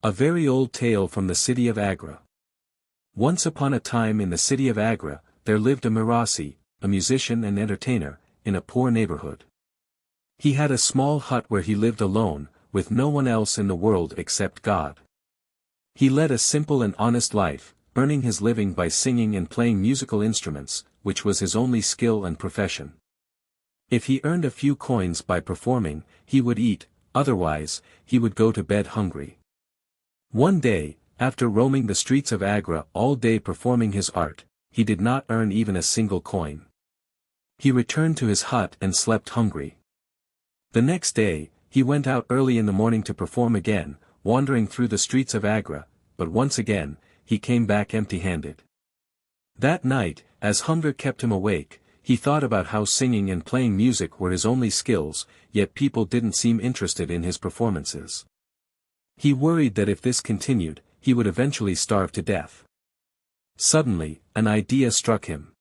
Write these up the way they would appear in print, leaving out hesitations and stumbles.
A very old tale from the city of Agra. Once upon a time in the city of Agra, there lived a Mirasi, a musician and entertainer, in a poor neighborhood. He had a small hut where he lived alone, with no one else in the world except God. He led a simple and honest life, earning his living by singing and playing musical instruments, which was his only skill and profession. If he earned a few coins by performing, he would eat, otherwise, he would go to bed hungry. One day, after roaming the streets of Agra all day performing his art, he did not earn even a single coin. He returned to his hut and slept hungry. The next day, he went out early in the morning to perform again, wandering through the streets of Agra, but once again, he came back empty-handed. That night, as hunger kept him awake, he thought about how singing and playing music were his only skills, yet people didn't seem interested in his performances. He worried that if this continued, he would eventually starve to death. Suddenly, an idea struck him.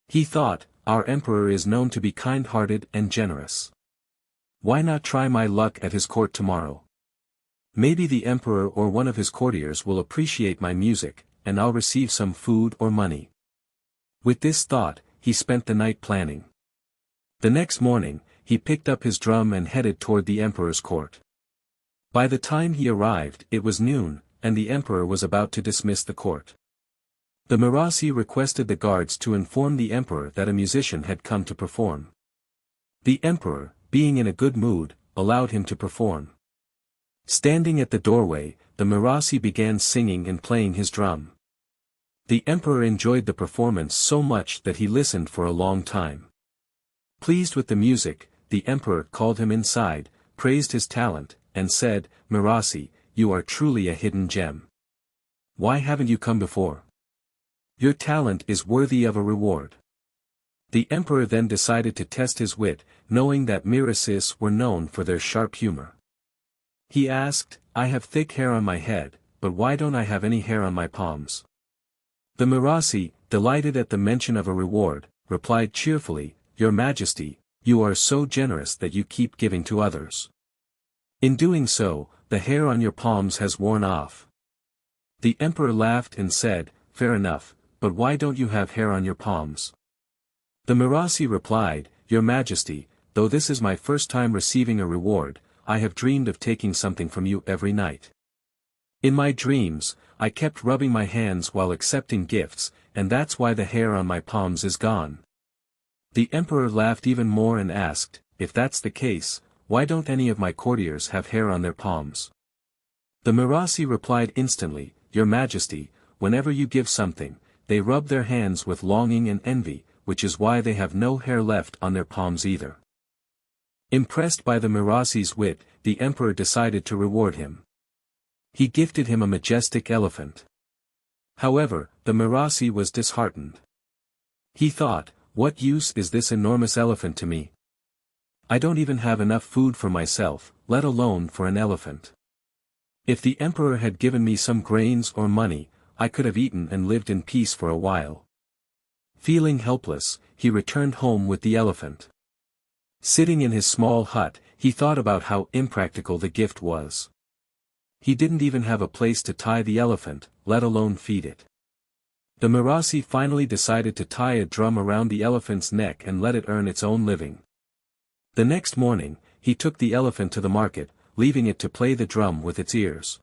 He thought, our emperor is known to be kind-hearted and generous. Why not try my luck at his court tomorrow? Maybe the emperor or one of his courtiers will appreciate my music, and I'll receive some food or money. With this thought, he spent the night planning. The next morning, he picked up his drum and headed toward the emperor's court. By the time he arrived, it was noon, and the emperor was about to dismiss the court. The Mirasi requested the guards to inform the emperor that a musician had come to perform. The emperor, being in a good mood, allowed him to perform. Standing at the doorway, the Mirasi began singing and playing his drum. The emperor enjoyed the performance so much that he listened for a long time. Pleased with the music, the emperor called him inside, praised his talent, and said, "Mirasi, you are truly a hidden gem. Why haven't you come before? Your talent is worthy of a reward." The emperor then decided to test his wit, knowing that Mirasis were known for their sharp humor. He asked, "I have thick hair on my head, but why don't I have any hair on my palms?" The Mirasi, delighted at the mention of a reward, replied cheerfully, "Your Majesty, you are so generous that you keep giving to others. In doing so, the hair on your palms has worn off." The emperor laughed and said, "Fair enough, but why don't you have hair on your palms?" The Mirasi replied, "Your Majesty, though this is my first time receiving a reward, I have dreamed of taking something from you every night. In my dreams, I kept rubbing my hands while accepting gifts, and that's why the hair on my palms is gone." The emperor laughed even more and asked, "If that's the case, why don't any of my courtiers have hair on their palms?" The Mirasi replied instantly, "Your Majesty, whenever you give something, they rub their hands with longing and envy, which is why they have no hair left on their palms either." Impressed by the Mirasi's wit, the emperor decided to reward him. He gifted him a majestic elephant. However, the Mirasi was disheartened. He thought, "What use is this enormous elephant to me? I don't even have enough food for myself, let alone for an elephant. If the emperor had given me some grains or money, I could have eaten and lived in peace for a while." Feeling helpless, he returned home with the elephant. Sitting in his small hut, he thought about how impractical the gift was. He didn't even have a place to tie the elephant, let alone feed it. The Mirasi finally decided to tie a drum around the elephant's neck and let it earn its own living. The next morning, he took the elephant to the market, leaving it to play the drum with its ears.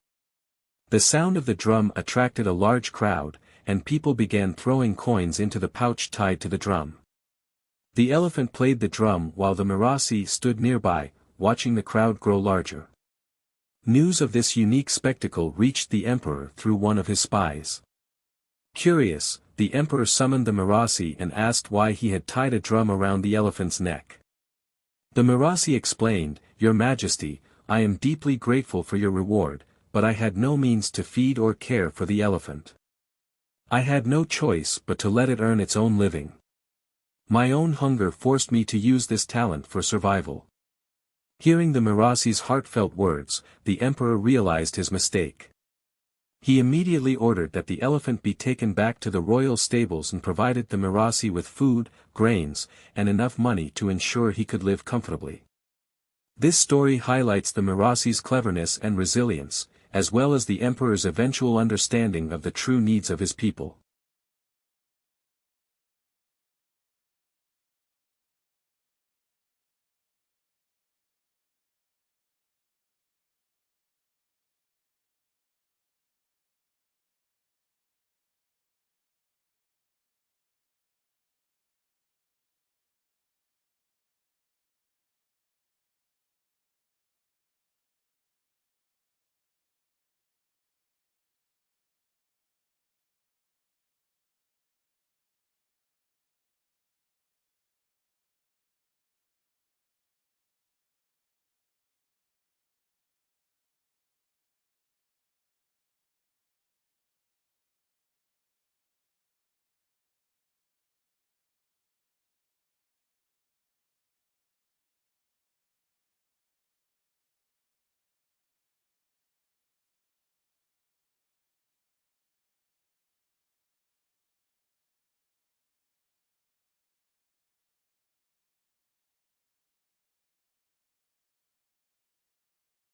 The sound of the drum attracted a large crowd, and people began throwing coins into the pouch tied to the drum. The elephant played the drum while the Mirasi stood nearby, watching the crowd grow larger. News of this unique spectacle reached the emperor through one of his spies. Curious, the emperor summoned the Mirasi and asked why he had tied a drum around the elephant's neck. The Mirasi explained, "Your Majesty, I am deeply grateful for your reward, but I had no means to feed or care for the elephant. I had no choice but to let it earn its own living. My own hunger forced me to use this talent for survival." Hearing the Mirasi's heartfelt words, the emperor realized his mistake. He immediately ordered that the elephant be taken back to the royal stables and provided the Mirasi with food, grains, and enough money to ensure he could live comfortably. This story highlights the Mirasi's cleverness and resilience, as well as the emperor's eventual understanding of the true needs of his people.